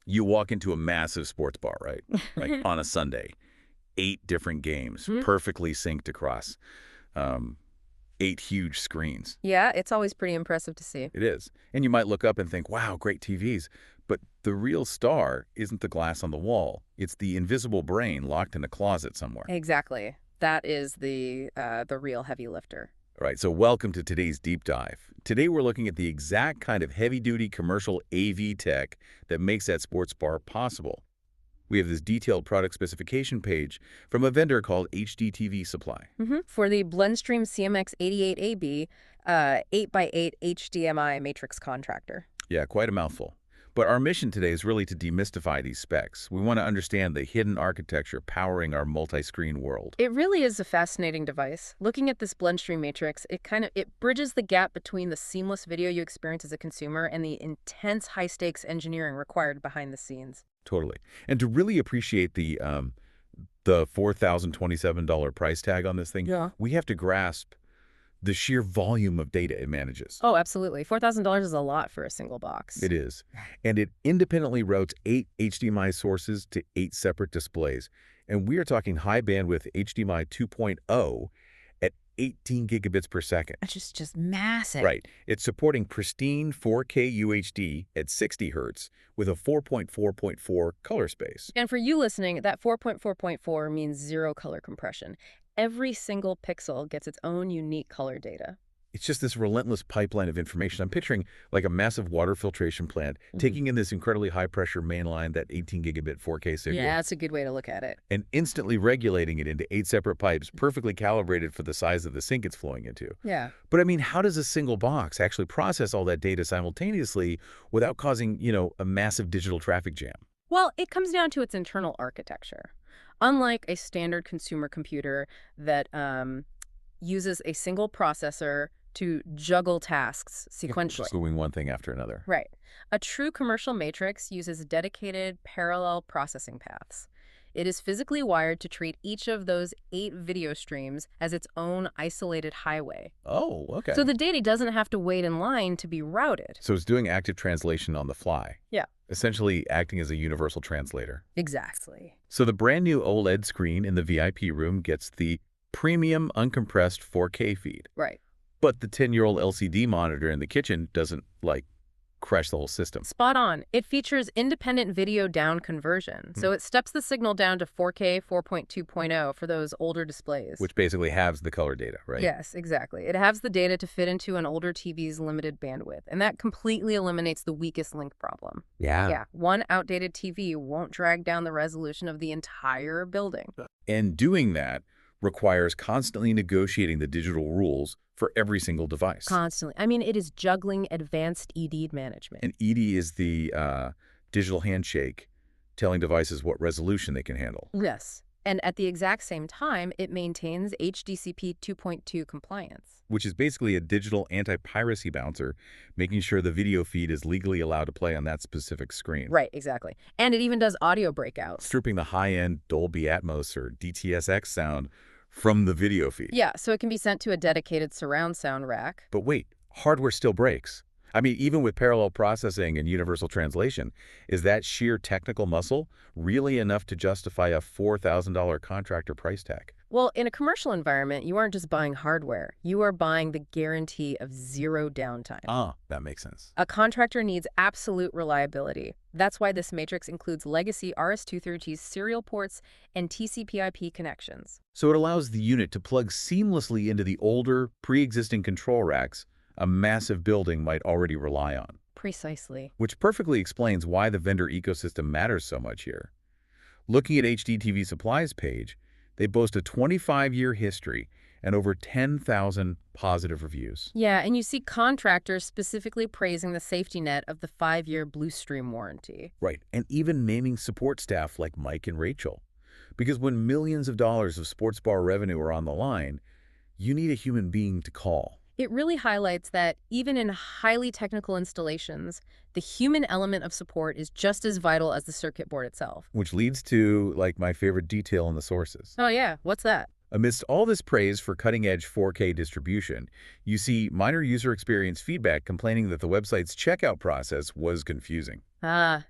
You walk into a massive sports bar, right? Like on a Sunday. 8 different games, perfectly synced across 8 huge screens. Yeah, it's always pretty impressive to see. It is. And you might look up and think, wow, great TVs. But the real star isn't the glass on the wall. It's the invisible brain locked in a closet somewhere. Exactly. That is the real heavy lifter. All right, so welcome to today's deep dive. Today we're looking at the exact kind of heavy-duty commercial AV tech that makes that sports bar possible. We have this detailed product specification page from a vendor called HDTVSupply. For the Blustream CMX88AB 8x8 HDMI Matrix Contractor. Yeah, quite a mouthful. But our mission today is really to demystify these specs. We want to understand the hidden architecture powering our multi-screen world. It really is a fascinating device. Looking at this Blustream Matrix, it bridges the gap between the seamless video you experience as a consumer and the intense high-stakes engineering required behind the scenes. Totally. And to really appreciate the $4,027 price tag on this thing, we have to grasp the sheer volume of data it manages. Oh, absolutely. $4,000 is a lot for a single box. It is. And it independently routes 8 HDMI sources to 8 separate displays. And we are talking high bandwidth HDMI 2.0 at 18 gigabits per second. That's just massive. Right. It's supporting pristine 4K UHD at 60 Hz with a 4.4.4 color space. And for you listening, that 4.4.4 means zero color compression. Every single pixel gets its own unique color data. It's just this relentless pipeline of information. I'm picturing like a massive water filtration plant taking in this incredibly high-pressure mainline, that 18 gigabit 4K signal. Yeah, that's a good way to look at it. And instantly regulating it into 8 separate pipes, perfectly calibrated for the size of the sink it's flowing into. Yeah. But I mean, how does a single box actually process all that data simultaneously without causing, a massive digital traffic jam? Well, it comes down to its internal architecture. Unlike a standard consumer computer that uses a single processor to juggle tasks sequentially. Just doing one thing after another. Right. A true commercial matrix uses dedicated parallel processing paths. It is physically wired to treat each of those 8 video streams as its own isolated highway. Oh, okay. So the data doesn't have to wait in line to be routed. So it's doing active translation on the fly. Yeah. Essentially acting as a universal translator. Exactly. So the brand new OLED screen in the VIP room gets the premium uncompressed 4K feed. Right. But the 10-year-old LCD monitor in the kitchen doesn't, crash the whole system. Spot on. It features independent video down conversion. So it steps the signal down to 4K 4.2.0 for those older displays. Which basically halves the color data, right? Yes, exactly. It halves the data to fit into an older TV's limited bandwidth. And that completely eliminates the weakest link problem. Yeah. One outdated TV won't drag down the resolution of the entire building. And doing that requires constantly negotiating the digital rules for every single device. Constantly. I mean, it is juggling advanced ED management. And ED is the digital handshake telling devices what resolution they can handle. Yes. And at the exact same time, it maintains HDCP 2.2 compliance. Which is basically a digital anti-piracy bouncer, making sure the video feed is legally allowed to play on that specific screen. Right, exactly. And it even does audio breakouts. Stripping the high-end Dolby Atmos or DTSX sound from the video feed. Yeah, so it can be sent to a dedicated surround sound rack. But wait, hardware still breaks. I mean, even with parallel processing and universal translation, is that sheer technical muscle really enough to justify a $4,000 contractor price tag? Well, in a commercial environment, you aren't just buying hardware. You are buying the guarantee of zero downtime. Ah, that makes sense. A contractor needs absolute reliability. That's why this matrix includes legacy RS-232 serial ports and TCP/IP connections. So it allows the unit to plug seamlessly into the older, pre-existing control racks a massive building might already rely on. Precisely. Which perfectly explains why the vendor ecosystem matters so much here. Looking at HDTVSupply's page, they boast a 25-year history and over 10,000 positive reviews. Yeah, and you see contractors specifically praising the safety net of the 5-year Blustream warranty. Right, and even naming support staff like Mike and Rachel. Because when millions of dollars of sports bar revenue are on the line, you need a human being to call. It really highlights that even in highly technical installations, the human element of support is just as vital as the circuit board itself. Which leads to, my favorite detail in the sources. Oh yeah, what's that? Amidst all this praise for cutting-edge 4K distribution, you see minor user experience feedback complaining that the website's checkout process was confusing.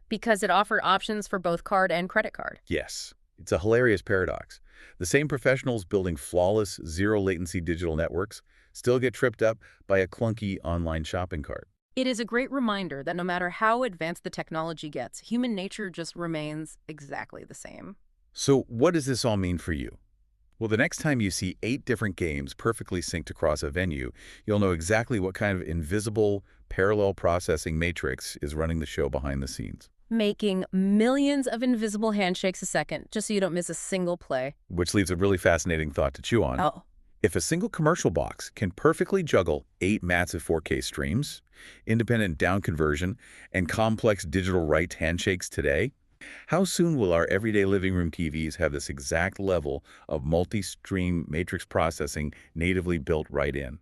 Because it offered options for both card and credit card. Yes, it's a hilarious paradox. The same professionals building flawless, zero-latency digital networks still get tripped up by a clunky online shopping cart. It is a great reminder that no matter how advanced the technology gets, human nature just remains exactly the same. So what does this all mean for you? Well, the next time you see 8 different games perfectly synced across a venue, you'll know exactly what kind of invisible, parallel processing matrix is running the show behind the scenes. Making millions of invisible handshakes a second, just so you don't miss a single play. Which leaves a really fascinating thought to chew on. Oh. If a single commercial box can perfectly juggle 8 massive 4K streams, independent down conversion, and complex digital right handshakes today, how soon will our everyday living room TVs have this exact level of multi-stream matrix processing natively built right in?